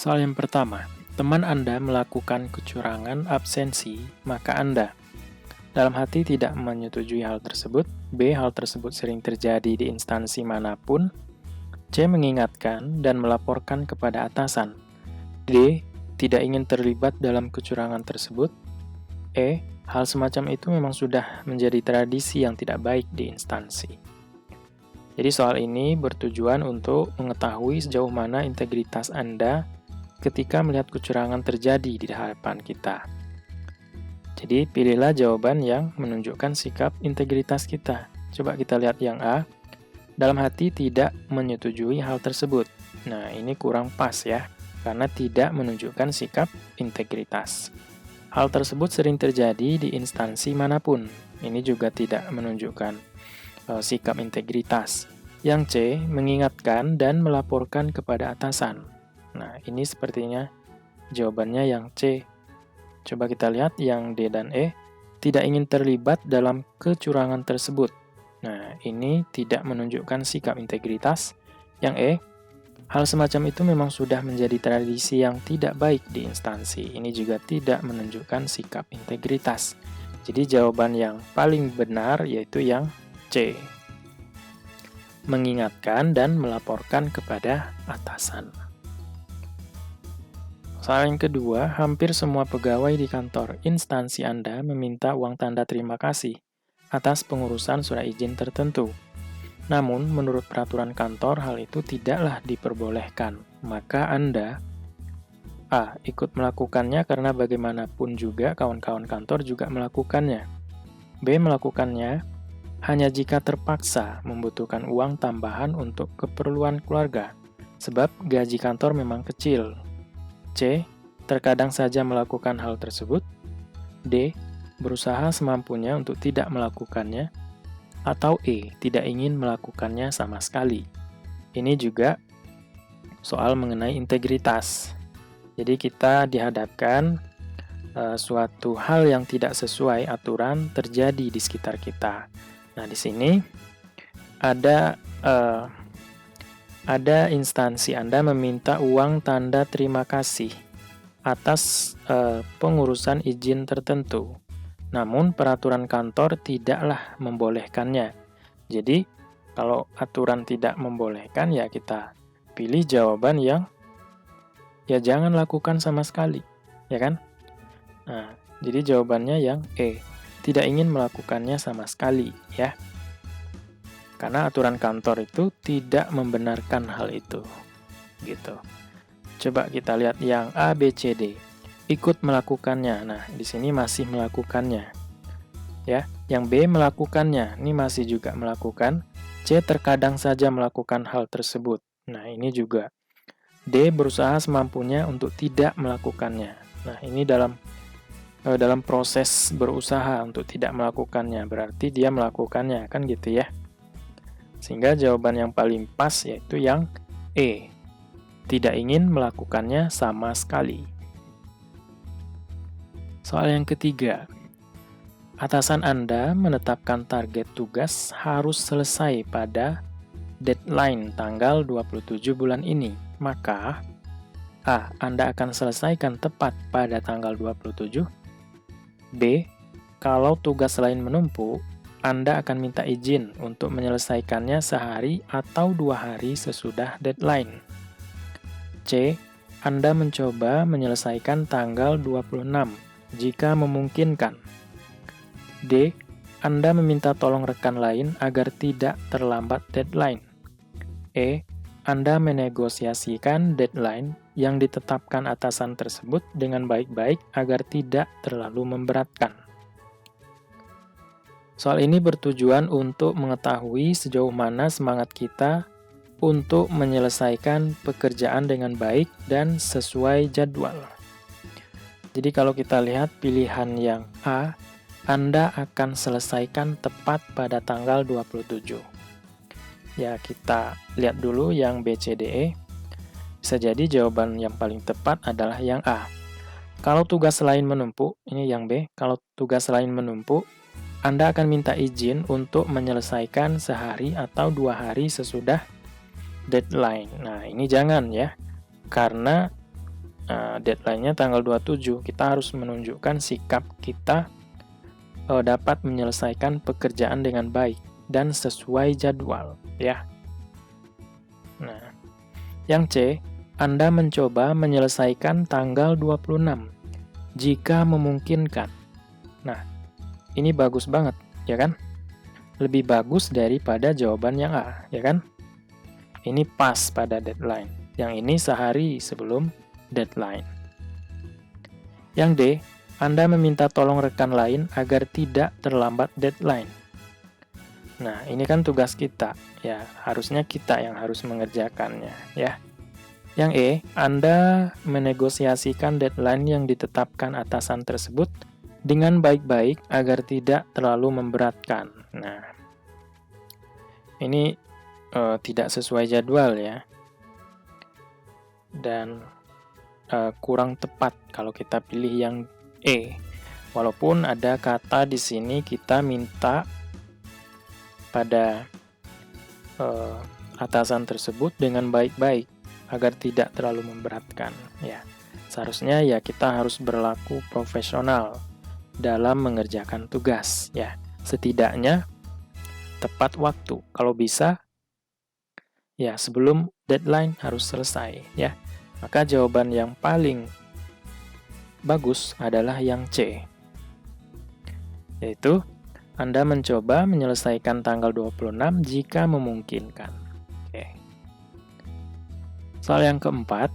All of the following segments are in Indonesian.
Soal yang pertama, teman Anda melakukan kecurangan absensi, maka Anda dalam hati tidak menyetujui hal tersebut. B. Hal tersebut sering terjadi di instansi manapun. C. Mengingatkan dan melaporkan kepada atasan. D. Tidak ingin terlibat dalam kecurangan tersebut. E. Hal semacam itu memang sudah menjadi tradisi yang tidak baik di instansi. Jadi soal ini bertujuan untuk mengetahui sejauh mana integritas Anda ketika melihat kecurangan terjadi di hadapan kita. Jadi pilihlah jawaban yang menunjukkan sikap integritas kita. Coba kita lihat yang A. Dalam hati tidak menyetujui hal tersebut. Nah, ini kurang pas ya, karena tidak menunjukkan sikap integritas. Hal tersebut sering terjadi di instansi manapun. Ini juga tidak menunjukkan sikap integritas. Yang C, mengingatkan dan melaporkan kepada atasan. Nah, ini sepertinya jawabannya yang C. Coba kita lihat yang D dan E, tidak ingin terlibat dalam kecurangan tersebut. Nah, ini tidak menunjukkan sikap integritas. Yang E, hal semacam itu memang sudah menjadi tradisi yang tidak baik di instansi. Ini juga tidak menunjukkan sikap integritas. Jadi jawaban yang paling benar yaitu yang C. Mengingatkan dan melaporkan kepada atasan. Soal yang kedua, hampir semua pegawai di kantor instansi Anda meminta uang tanda terima kasih atas pengurusan surat izin tertentu. Namun, menurut peraturan kantor, hal itu tidaklah diperbolehkan. Maka Anda A. Ikut melakukannya karena bagaimanapun juga kawan-kawan kantor juga melakukannya. B. Melakukannya hanya jika terpaksa membutuhkan uang tambahan untuk keperluan keluarga, sebab gaji kantor memang kecil. C. Terkadang saja melakukan hal tersebut. D. Berusaha semampunya untuk tidak melakukannya. Atau E. Tidak ingin melakukannya sama sekali. Ini juga soal mengenai integritas. Jadi kita dihadapkan suatu hal yang tidak sesuai aturan terjadi di sekitar kita. Nah, di sini ada instansi Anda meminta uang tanda terima kasih atas pengurusan izin tertentu. Namun peraturan kantor tidaklah membolehkannya. Jadi kalau aturan tidak membolehkan ya kita pilih jawaban yang ya jangan lakukan sama sekali, ya kan? Nah, jadi jawabannya yang E, tidak ingin melakukannya sama sekali, ya. Karena aturan kantor itu tidak membenarkan hal itu. Gitu. Coba kita lihat yang A, B, C, D. Ikut melakukannya. Nah, di sini masih melakukannya. Ya, yang B melakukannya. Ini masih juga melakukan. C terkadang saja melakukan hal tersebut. Nah, ini juga. D berusaha semampunya untuk tidak melakukannya. Nah, ini dalam proses berusaha untuk tidak melakukannya, berarti dia melakukannya, kan gitu ya. Sehingga jawaban yang paling pas yaitu yang E. Tidak ingin melakukannya sama sekali. Soal yang ketiga. Atasan Anda menetapkan target tugas harus selesai pada deadline tanggal 27 bulan ini. Maka A. Anda akan selesaikan tepat pada tanggal 27. B. Kalau tugas lain menumpuk, Anda akan minta izin untuk menyelesaikannya sehari atau 2 hari sesudah deadline. C. Anda mencoba menyelesaikan tanggal 26 jika memungkinkan. D. Anda meminta tolong rekan lain agar tidak terlambat deadline. E. Anda menegosiasikan deadline yang ditetapkan atasan tersebut dengan baik-baik agar tidak terlalu memberatkan. Soal ini bertujuan untuk mengetahui sejauh mana semangat kita untuk menyelesaikan pekerjaan dengan baik dan sesuai jadwal. Jadi kalau kita lihat pilihan yang A, Anda akan selesaikan tepat pada tanggal 27. Ya, kita lihat dulu yang B, C, D, E. Bisa jadi jawaban yang paling tepat adalah yang A. Kalau tugas lain menumpuk, ini yang B. Kalau tugas lain menumpuk, Anda akan minta izin untuk menyelesaikan sehari atau 2 hari sesudah deadline. Nah, ini jangan ya. Karena deadline-nya tanggal 27, kita harus menunjukkan sikap kita dapat menyelesaikan pekerjaan dengan baik dan sesuai jadwal, ya. Nah, yang C, Anda mencoba menyelesaikan tanggal 26 jika memungkinkan. Nah, ini bagus banget, ya kan? Lebih bagus daripada jawaban yang A, ya kan? Ini pas pada deadline. Yang ini sehari sebelum deadline. Yang D, Anda meminta tolong rekan lain agar tidak terlambat deadline. Nah, ini kan tugas kita, ya. Harusnya kita yang harus mengerjakannya, ya. Yang E, Anda menegosiasikan deadline yang ditetapkan atasan tersebut dengan baik-baik agar tidak terlalu memberatkan. Nah, ini tidak sesuai jadwal, ya. Dan kurang tepat kalau kita pilih yang E. Walaupun ada kata di sini kita minta pada atasan tersebut dengan baik-baik agar tidak terlalu memberatkan, ya. Seharusnya ya kita harus berlaku profesional dalam mengerjakan tugas, ya. Setidaknya tepat waktu. Kalau bisa ya sebelum deadline harus selesai, ya. Maka jawaban yang paling bagus adalah yang C. Yaitu Anda mencoba menyelesaikan tanggal 26 jika memungkinkan. Oke. Soal yang keempat,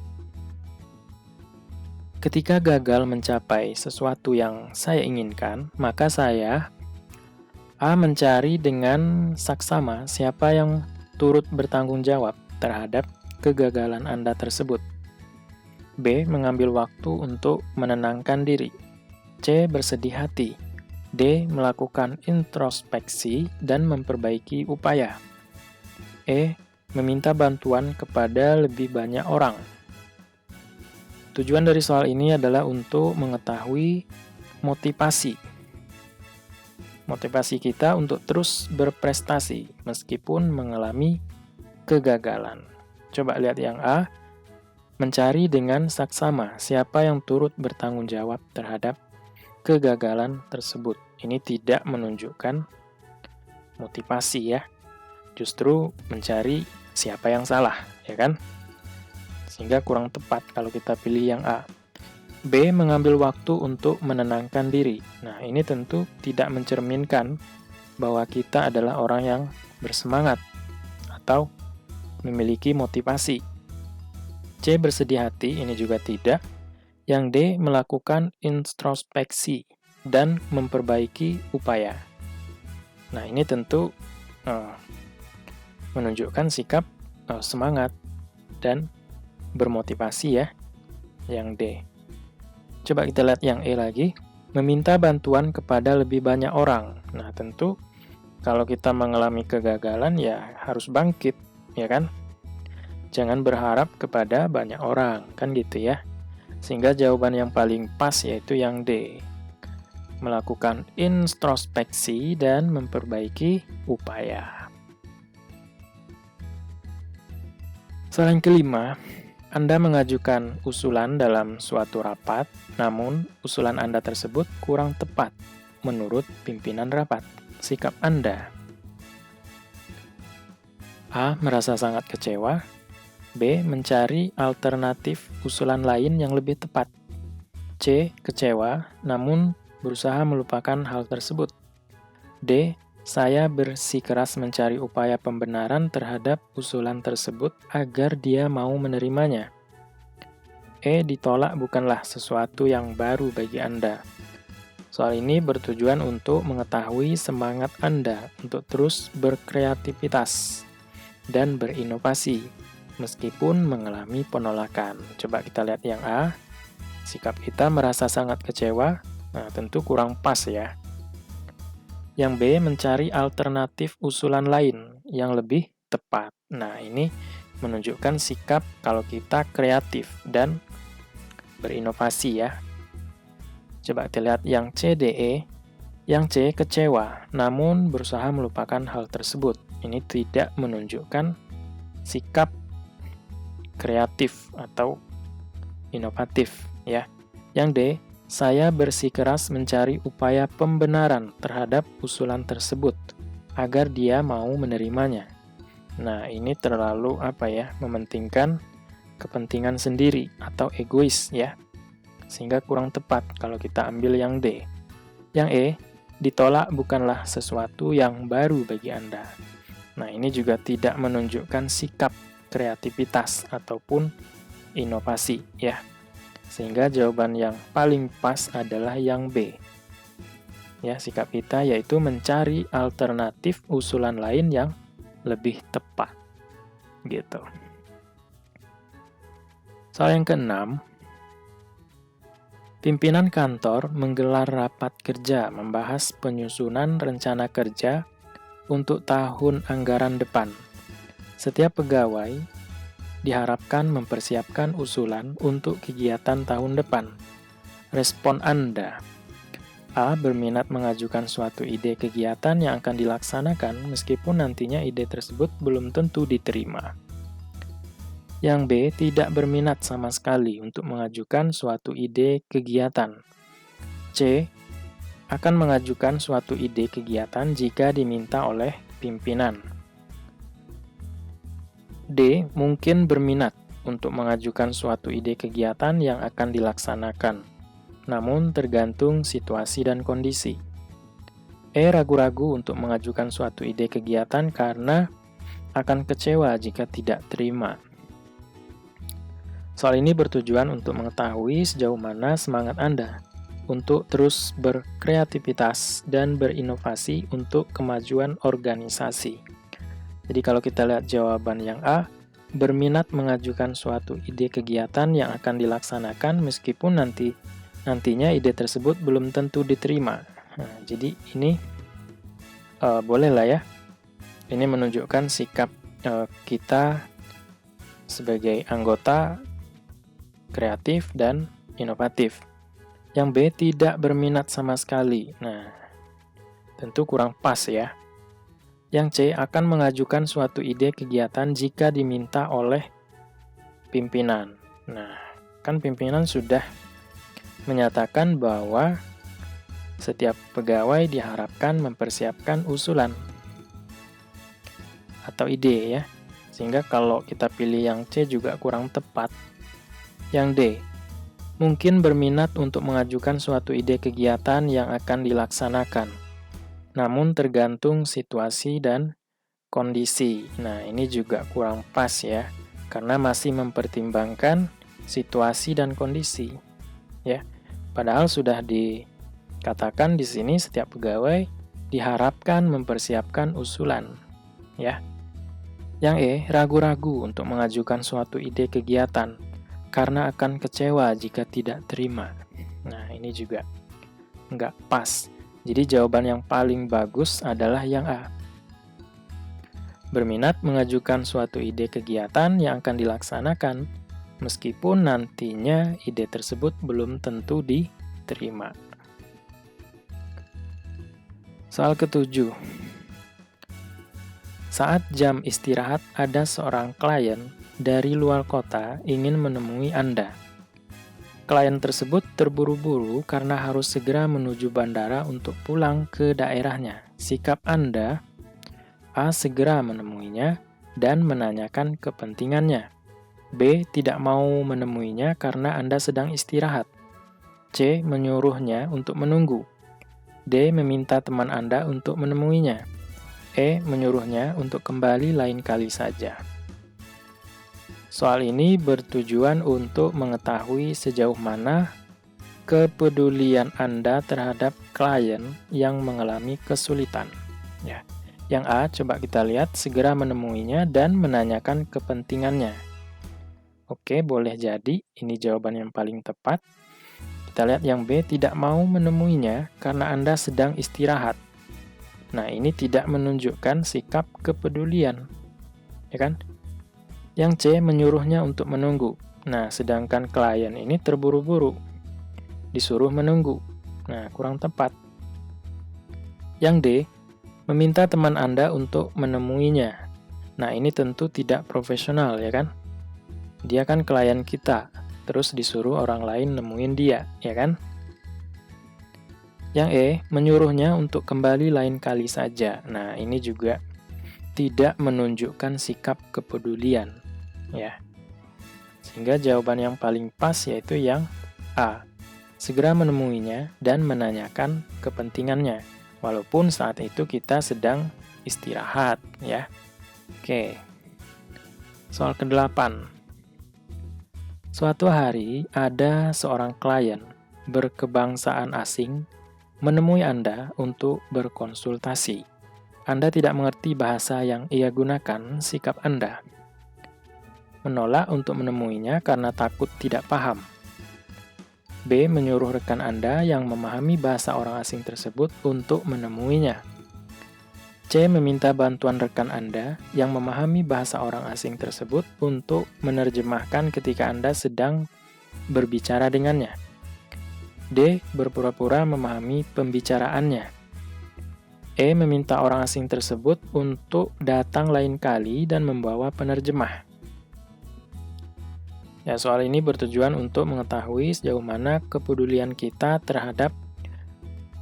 ketika gagal mencapai sesuatu yang saya inginkan, maka saya A. Mencari dengan saksama siapa yang turut bertanggung jawab terhadap kegagalan Anda tersebut. B. Mengambil waktu untuk menenangkan diri. C. Bersedih hati. D. Melakukan introspeksi dan memperbaiki upaya. E. Meminta bantuan kepada lebih banyak orang. Tujuan dari soal ini adalah untuk mengetahui motivasi. Motivasi kita untuk terus berprestasi meskipun mengalami kegagalan. Coba lihat yang A. Mencari dengan saksama siapa yang turut bertanggung jawab terhadap kegagalan tersebut. Ini tidak menunjukkan motivasi, ya. Justru mencari siapa yang salah, ya kan? Sehingga kurang tepat kalau kita pilih yang A. B. Mengambil waktu untuk menenangkan diri. Nah, ini tentu tidak mencerminkan bahwa kita adalah orang yang bersemangat atau memiliki motivasi. C. Bersedih hati, ini juga tidak. Yang D. Melakukan introspeksi dan memperbaiki upaya. Nah, ini tentu menunjukkan sikap semangat dan bermotivasi, ya, yang D. Coba kita lihat yang E lagi, meminta bantuan kepada lebih banyak orang. Nah, tentu kalau kita mengalami kegagalan ya harus bangkit, ya kan? Jangan berharap kepada banyak orang, kan gitu ya. Sehingga jawaban yang paling pas yaitu yang D. Melakukan introspeksi dan memperbaiki upaya. Soal yang kelima, Anda mengajukan usulan dalam suatu rapat, namun usulan Anda tersebut kurang tepat menurut pimpinan rapat. Sikap Anda: A. Merasa sangat kecewa. B. Mencari alternatif usulan lain yang lebih tepat. C. Kecewa, namun berusaha melupakan hal tersebut. D. Saya bersikeras mencari upaya pembenaran terhadap usulan tersebut agar dia mau menerimanya. E. Ditolak bukanlah sesuatu yang baru bagi Anda. Soal ini bertujuan untuk mengetahui semangat Anda untuk terus berkreativitas dan berinovasi, meskipun mengalami penolakan. Coba kita lihat yang A. Sikap kita merasa sangat kecewa. Nah, tentu kurang pas, ya. Yang B. Mencari alternatif usulan lain yang lebih tepat. Nah, ini menunjukkan sikap kalau kita kreatif dan berinovasi, ya. Coba kita lihat yang C, D, E. Yang C. Kecewa, namun berusaha melupakan hal tersebut. Ini tidak menunjukkan sikap kreatif atau inovatif, ya. Yang D, saya bersikeras mencari upaya pembenaran terhadap usulan tersebut agar dia mau menerimanya. Nah, ini terlalu mementingkan kepentingan sendiri atau egois, ya. Sehingga kurang tepat kalau kita ambil yang D. Yang E, ditolak bukanlah sesuatu yang baru bagi Anda. Nah, ini juga tidak menunjukkan sikap kreativitas ataupun inovasi, ya. Sehingga jawaban yang paling pas adalah yang B. Ya, sikap kita yaitu mencari alternatif usulan lain yang lebih tepat. Gitu. Soal yang keenam, pimpinan kantor menggelar rapat kerja membahas penyusunan rencana kerja untuk tahun anggaran depan. Setiap pegawai diharapkan mempersiapkan usulan untuk kegiatan tahun depan. Respon Anda: A. Berminat mengajukan suatu ide kegiatan yang akan dilaksanakan meskipun nantinya ide tersebut belum tentu diterima. Yang B. Tidak berminat sama sekali untuk mengajukan suatu ide kegiatan. C. Akan mengajukan suatu ide kegiatan jika diminta oleh pimpinan. D. Mungkin berminat untuk mengajukan suatu ide kegiatan yang akan dilaksanakan, namun tergantung situasi dan kondisi. E. Ragu-ragu untuk mengajukan suatu ide kegiatan karena akan kecewa jika tidak terima. Soal ini bertujuan untuk mengetahui sejauh mana semangat Anda untuk terus berkreativitas dan berinovasi untuk kemajuan organisasi. Jadi kalau kita lihat jawaban yang A, berminat mengajukan suatu ide kegiatan yang akan dilaksanakan meskipun nantinya ide tersebut belum tentu diterima. Nah, jadi ini boleh lah ya. Ini menunjukkan sikap kita sebagai anggota kreatif dan inovatif. Yang B, tidak berminat sama sekali. Nah, tentu kurang pas ya. Yang C, akan mengajukan suatu ide kegiatan jika diminta oleh pimpinan. Nah, kan pimpinan sudah menyatakan bahwa setiap pegawai diharapkan mempersiapkan usulan atau ide ya. Sehingga kalau kita pilih yang C juga kurang tepat. Yang D, mungkin berminat untuk mengajukan suatu ide kegiatan yang akan dilaksanakan, namun tergantung situasi dan kondisi. Nah, ini juga kurang pas ya, karena masih mempertimbangkan situasi dan kondisi. Ya, padahal sudah dikatakan di sini setiap pegawai diharapkan mempersiapkan usulan. Ya. Yang E, ragu-ragu untuk mengajukan suatu ide kegiatan karena akan kecewa jika tidak terima. Nah, ini juga nggak pas. Jadi jawaban yang paling bagus adalah yang A. Berminat mengajukan suatu ide kegiatan yang akan dilaksanakan, meskipun nantinya ide tersebut belum tentu diterima. Soal ketujuh. Saat jam istirahat, ada seorang klien dari luar kota ingin menemui Anda. Klien tersebut terburu-buru karena harus segera menuju bandara untuk pulang ke daerahnya. Sikap Anda: A. Segera menemuinya dan menanyakan kepentingannya. B. Tidak mau menemuinya karena Anda sedang istirahat. C. Menyuruhnya untuk menunggu. D. Meminta teman Anda untuk menemuinya. E. Menyuruhnya untuk kembali lain kali saja. Soal ini bertujuan untuk mengetahui sejauh mana kepedulian Anda terhadap klien yang mengalami kesulitan. Ya. Yang A, coba kita lihat, segera menemuinya dan menanyakan kepentingannya. Oke, boleh jadi ini jawaban yang paling tepat. Kita lihat yang B, tidak mau menemuinya karena Anda sedang istirahat. Nah, ini tidak menunjukkan sikap kepedulian. Ya kan? Yang C, menyuruhnya untuk menunggu. Nah, sedangkan klien ini terburu-buru, disuruh menunggu. Nah, kurang tepat. Yang D, meminta teman Anda untuk menemuinya. Nah, ini tentu tidak profesional, ya kan? Dia kan klien kita. terus disuruh orang lain nemuin dia, ya kan? Yang E, menyuruhnya untuk kembali lain kali saja. Nah, ini juga tidak menunjukkan sikap kepedulian, ya. Sehingga jawaban yang paling pas yaitu yang A. Segera menemuinya dan menanyakan kepentingannya, walaupun saat itu kita sedang istirahat, ya. Oke. Soal ke-8. Suatu hari ada seorang klien berkebangsaan asing menemui Anda untuk berkonsultasi. Anda tidak mengerti bahasa yang ia gunakan, sikap Anda. Menolak untuk menemuinya karena takut tidak paham. B. Menyuruh rekan Anda yang memahami bahasa orang asing tersebut untuk menemuinya. C. Meminta bantuan rekan Anda yang memahami bahasa orang asing tersebut untuk menerjemahkan ketika Anda sedang berbicara dengannya. D. Berpura-pura memahami pembicaraannya. E. Meminta orang asing tersebut untuk datang lain kali dan membawa penerjemah. Ya, soal ini bertujuan untuk mengetahui sejauh mana kepedulian kita terhadap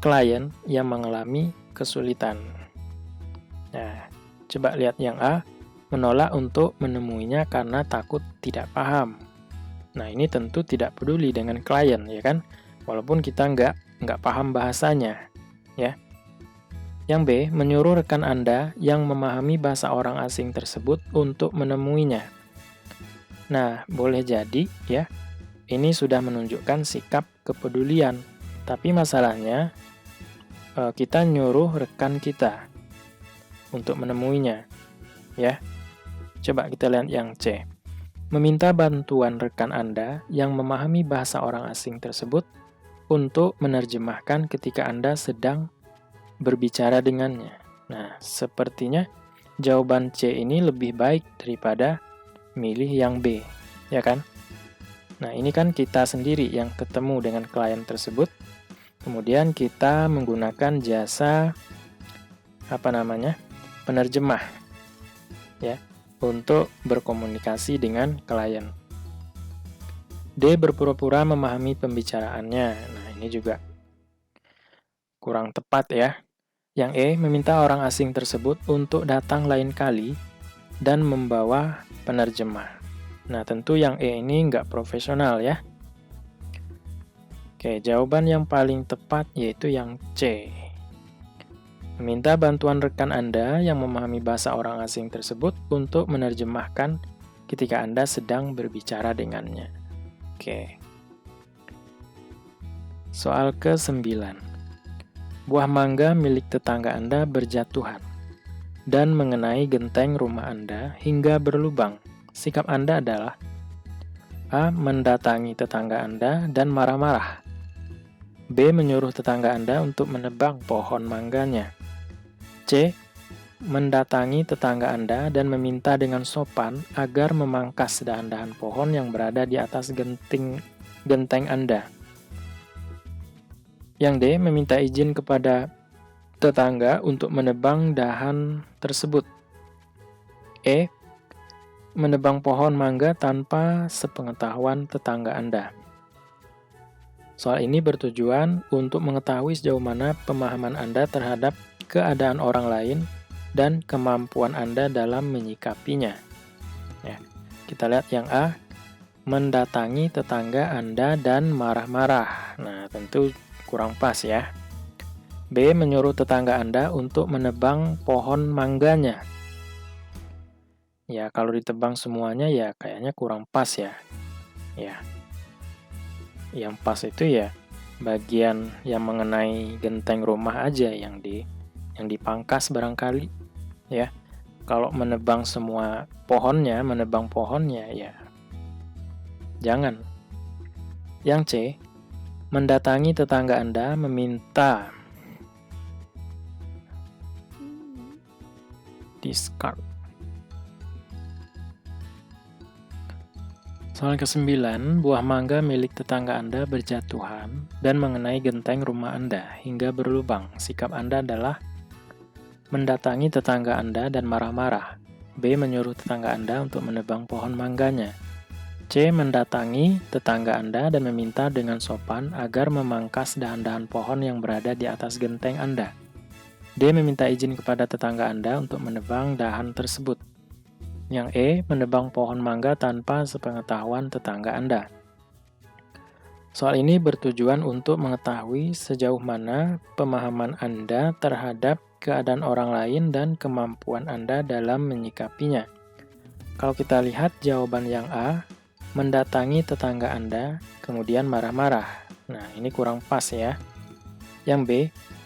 klien yang mengalami kesulitan. Nah, coba lihat yang A, menolak untuk menemuinya karena takut tidak paham. Nah, ini tentu tidak peduli dengan klien, ya kan? Walaupun kita nggak paham bahasanya, ya. Yang B, menyuruh rekan Anda yang memahami bahasa orang asing tersebut untuk menemuinya. Nah, boleh jadi, ya, ini sudah menunjukkan sikap kepedulian. Tapi masalahnya, kita nyuruh rekan kita untuk menemuinya, ya. Coba kita lihat yang C. Meminta bantuan rekan Anda yang memahami bahasa orang asing tersebut untuk menerjemahkan ketika Anda sedang berbicara dengannya. Nah, sepertinya jawaban C ini lebih baik daripada milih yang B, ya kan? Nah, ini kan kita sendiri yang ketemu dengan klien tersebut, kemudian kita menggunakan jasa, penerjemah, ya, untuk berkomunikasi dengan klien. D. Berpura-pura memahami pembicaraannya. Nah, ini juga kurang tepat, ya. Yang E. Meminta orang asing tersebut untuk datang lain kali dan membawa penerjemah. Nah, tentu yang E ini nggak profesional, ya. Oke, jawaban yang paling tepat yaitu yang C. Meminta bantuan rekan Anda yang memahami bahasa orang asing tersebut untuk menerjemahkan ketika Anda sedang berbicara dengannya. Oke. Soal ke-9. Buah mangga milik tetangga Anda berjatuhan dan mengenai genteng rumah Anda hingga berlubang. Sikap Anda adalah A. Mendatangi tetangga Anda dan marah-marah. B. Menyuruh tetangga Anda untuk menebang pohon mangganya. C. Mendatangi tetangga Anda dan meminta dengan sopan agar memangkas dahan-dahan pohon yang berada di atas genteng Anda. Yang D. Meminta izin kepada tetangga untuk menebang dahan tersebut. E. Menebang pohon mangga tanpa sepengetahuan tetangga Anda. Soal ini bertujuan untuk mengetahui sejauh mana pemahaman Anda terhadap keadaan orang lain dan kemampuan Anda dalam menyikapinya. Ya, kita lihat yang A, mendatangi tetangga Anda dan marah-marah. Nah, tentu kurang pas, ya. B. Menyuruh tetangga Anda untuk menebang pohon mangganya. Ya, kalau ditebang semuanya ya kayaknya kurang pas, ya. Ya. Yang pas itu ya bagian yang mengenai genteng rumah aja yang dipangkas barangkali, ya. Kalau menebang pohonnya ya jangan. Yang C, mendatangi tetangga Anda meminta. Discard. Soal ke-9, buah mangga milik tetangga Anda berjatuhan dan mengenai genteng rumah Anda hingga berlubang. Sikap Anda adalah mendatangi tetangga Anda dan marah-marah. B. Menyuruh tetangga Anda untuk menebang pohon mangganya. C. Mendatangi tetangga Anda dan meminta dengan sopan agar memangkas dahan-dahan pohon yang berada di atas genteng Anda. D. Meminta izin kepada tetangga Anda untuk menebang dahan tersebut. Yang E. Menebang pohon mangga tanpa sepengetahuan tetangga Anda. Soal ini bertujuan untuk mengetahui sejauh mana pemahaman Anda terhadap keadaan orang lain dan kemampuan Anda dalam menyikapinya. Kalau kita lihat jawaban yang A, mendatangi tetangga Anda, kemudian marah-marah. Nah, ini kurang pas ya. Yang B,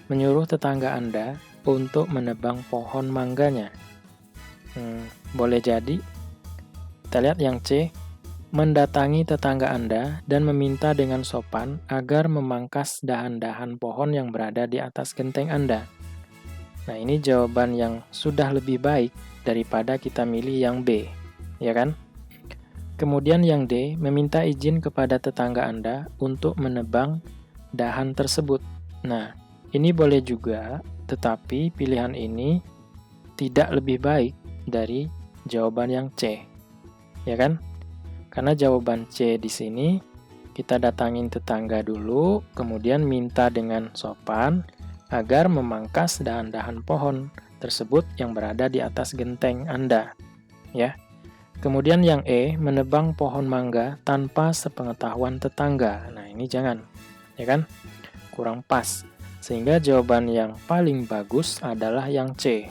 menyuruh tetangga Anda untuk menebang pohon mangganya. Boleh jadi. Kita lihat yang C, mendatangi tetangga Anda dan meminta dengan sopan agar memangkas dahan-dahan pohon yang berada di atas genteng Anda. Nah, ini jawaban yang sudah lebih baik daripada kita milih yang B, ya kan? Kemudian yang D, meminta izin kepada tetangga Anda untuk menebang dahan tersebut. Nah, ini boleh juga, tetapi pilihan ini tidak lebih baik dari jawaban yang C, ya kan? Karena jawaban C di sini, kita datangin tetangga dulu, kemudian minta dengan sopan agar memangkas dahan-dahan pohon tersebut yang berada di atas genteng Anda, ya. Kemudian yang E, menebang pohon mangga tanpa sepengetahuan tetangga. Nah, ini jangan, ya kan? Kurang pas. Sehingga jawaban yang paling bagus adalah yang C,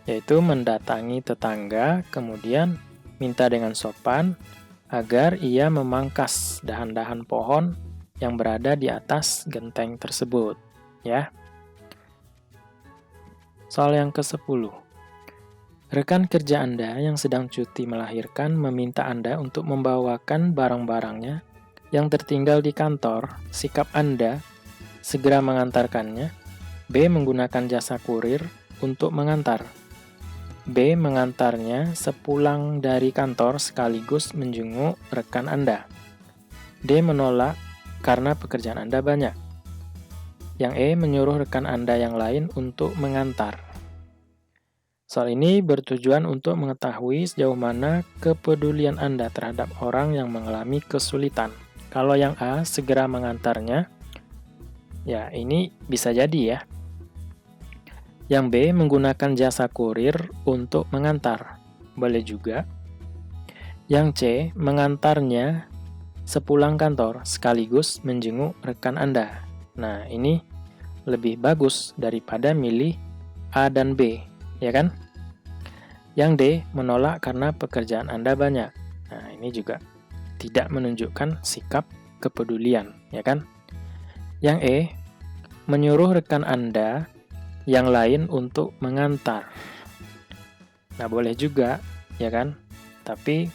yaitu mendatangi tetangga, kemudian minta dengan sopan agar ia memangkas dahan-dahan pohon yang berada di atas genteng tersebut, ya. Soal yang ke-10. Rekan kerja Anda yang sedang cuti melahirkan meminta Anda untuk membawakan barang-barangnya yang tertinggal di kantor. Sikap Anda segera mengantarkannya. B. Menggunakan jasa kurir untuk mengantar. B. Mengantarnya sepulang dari kantor sekaligus menjenguk rekan Anda. D. Menolak karena pekerjaan Anda banyak. Yang E. Menyuruh rekan Anda yang lain untuk mengantar. Soal ini bertujuan untuk mengetahui sejauh mana kepedulian Anda terhadap orang yang mengalami kesulitan. Kalau yang A, segera mengantarnya, ya ini bisa jadi ya. Yang B, menggunakan jasa kurir untuk mengantar. Boleh juga. Yang C, mengantarnya sepulang kantor sekaligus menjenguk rekan Anda. Nah, ini lebih bagus daripada milih A dan B, ya kan? Yang D, menolak karena pekerjaan Anda banyak. Nah, ini juga tidak menunjukkan sikap kepedulian, ya kan? Yang E, menyuruh rekan Anda yang lain untuk mengantar. Nah, boleh juga, ya kan? Tapi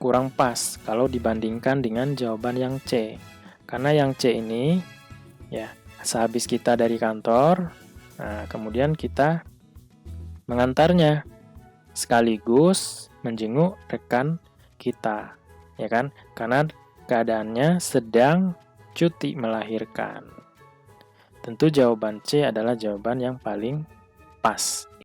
kurang pas kalau dibandingkan dengan jawaban yang C. Karena yang C ini, ya, sehabis kita dari kantor, nah, kemudian kita mengantarnya sekaligus menjenguk rekan kita, ya kan? Karena keadaannya sedang cuti melahirkan. Tentu jawaban C adalah jawaban yang paling pas.